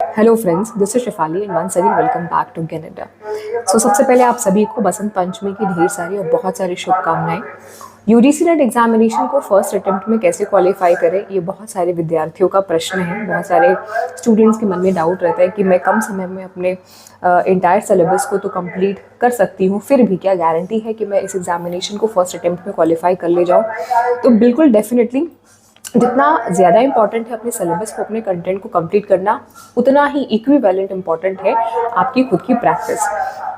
Hello friends, this is Shefali and once again welcome back to gain India. सबसे पहले आप सभी को बसंत पंचमी की ढेर सारी और बहुत सारी शुभकामनाएं। यूजीसी नेट एग्जामिनेशन को फर्स्ट अटेम्प्ट में कैसे क्वालिफाई करें, ये बहुत सारे विद्यार्थियों का प्रश्न है। बहुत सारे स्टूडेंट्स के मन में डाउट रहता है कि मैं कम समय में अपने इंटायर सिलेबस को तो कंप्लीट कर सकती हूँ, फिर भी क्या गारंटी है कि मैं इस एग्जामिनेशन को फर्स्ट अटेम्प्ट में क्वालिफाई कर ले जाऊँ। तो बिल्कुल डेफिनेटली जितना ज़्यादा इंपॉर्टेंट है अपने सिलेबस को, अपने कंटेंट को कंप्लीट करना, उतना ही इक्विवेलेंट इंपॉर्टेंट है आपकी खुद की प्रैक्टिस।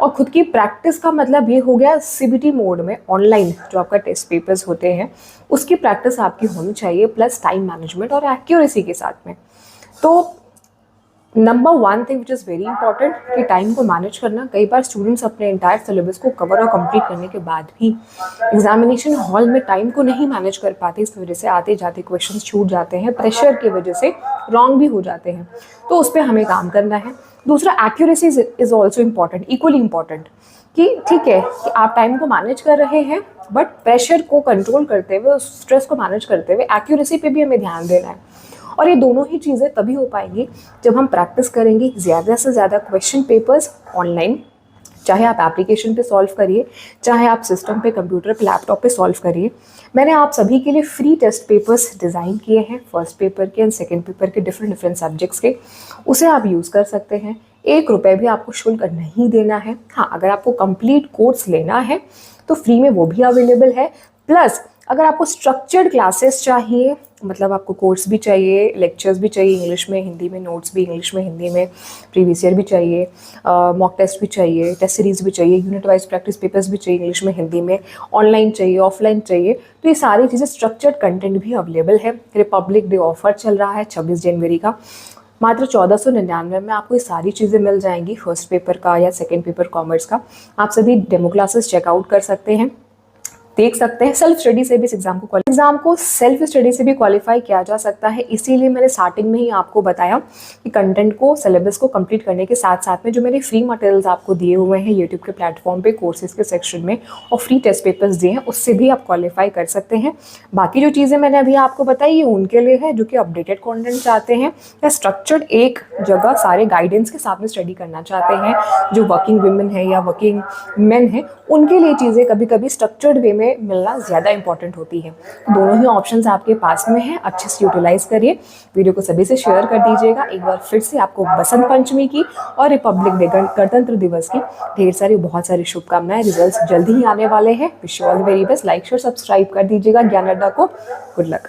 और खुद की प्रैक्टिस का मतलब ये हो गया सीबीटी मोड में ऑनलाइन जो आपका टेस्ट पेपर्स होते हैं उसकी प्रैक्टिस आपकी होनी चाहिए, प्लस टाइम मैनेजमेंट और एक्यूरेसी के साथ में। तो number one thing which is very important कि टाइम को मैनेज करना। कई बार स्टूडेंट्स अपने इंटायर सिलेबस को कवर और कंप्लीट करने के बाद भी एग्जामिनेशन हॉल में टाइम को नहीं मैनेज कर पाते, इस वजह से आते जाते क्वेश्चंस छूट जाते हैं, प्रेशर की वजह से रॉन्ग भी हो जाते हैं। तो उस पर हमें काम करना है। दूसरा, accuracy is also important, equally important, कि ठीक है कि आप टाइम को मैनेज कर रहे हैं बट प्रेशर को कंट्रोल करते हुए, स्ट्रेस को मैनेज करते हुए एक्यूरेसी पे भी हमें ध्यान देना है। और ये दोनों ही चीज़ें तभी हो पाएंगी जब हम प्रैक्टिस करेंगे ज़्यादा से ज़्यादा क्वेश्चन पेपर्स ऑनलाइन, चाहे आप एप्लीकेशन पे सॉल्व करिए, चाहे आप सिस्टम पे, कंप्यूटर पे, लैपटॉप पे सॉल्व करिए। मैंने आप सभी के लिए फ्री टेस्ट पेपर्स डिज़ाइन किए हैं, फर्स्ट पेपर के एंड सेकेंड पेपर के, डिफरेंट सब्जेक्ट्स के। उसे आप यूज़ कर सकते हैं। 1 रुपये भी आपको शुल्क नहीं देना है। हाँ, अगर आपको कंप्लीट कोर्स लेना है तो फ्री में वो भी अवेलेबल है। प्लस अगर आपको स्ट्रक्चर्ड क्लासेस चाहिए, मतलब आपको कोर्स भी चाहिए, लेक्चर्स भी चाहिए इंग्लिश में हिंदी में, नोट्स भी इंग्लिश में हिंदी में, प्रीवियस ईयर भी चाहिए, मॉक टेस्ट भी चाहिए, टेस्ट सीरीज भी चाहिए, यूनिट वाइज प्रैक्टिस पेपर्स भी चाहिए इंग्लिश में हिंदी में, ऑनलाइन चाहिए, ऑफलाइन चाहिए, तो ये सारी चीज़ें, स्ट्रक्चर्ड कंटेंट भी अवेलेबल है। रिपब्लिक डे ऑफर चल रहा है 26 जनवरी का, मात्र 1499 में आपको ये सारी चीज़ें मिल जाएंगी, फर्स्ट पेपर का या सेकेंड पेपर कॉमर्स का। आप सभी डेमो क्लासेस चेकआउट कर सकते हैं, देख सकते हैं। सेल्फ स्टडी से भी इस एग्जाम को सेल्फ स्टडी से भी क्वालिफाई किया जा सकता है। इसीलिए मैंने स्टार्टिंग में ही आपको बताया कि कंटेंट को, सिलेबस को कंप्लीट करने के साथ साथ में जो मेरे फ्री मटेरियल्स आपको दिए हुए हैं यूट्यूब के प्लेटफॉर्म पे, कोर्सेज के सेक्शन में, और फ्री टेस्ट पेपर्स दिए हैं, उससे भी आप क्वालिफाई कर सकते हैं। बाकी जो चीज़ें मैंने अभी आपको बताई ये उनके लिए है जो कि अपडेटेड कॉन्टेंट चाहते हैं या स्ट्रक्चर्ड एक जगह सारे गाइडेंस के साथ में स्टडी करना चाहते हैं। जो वर्किंग वुमेन है या वर्किंग मेन है, उनके लिए चीज़ें कभी कभी स्ट्रक्चर्ड वे में मिलना ज़्यादा इंपॉर्टेंट होती है। दोनों ही ऑप्शंस आपके पास में हैं, अच्छे से यूटिलाइज करिए। वीडियो को सभी से शेयर कर दीजिएगा। एक बार फिर से आपको बसंत पंचमी की और रिपब्लिक डे, गणतंत्र दिवस की ढेर सारी, बहुत सारी शुभकामनाएं। रिजल्ट्स जल्दी ही आने वाले हैं। Wish you all the very best. Like share subscribe कर दीजिएगा ज्ञान अड्डा को। Good luck.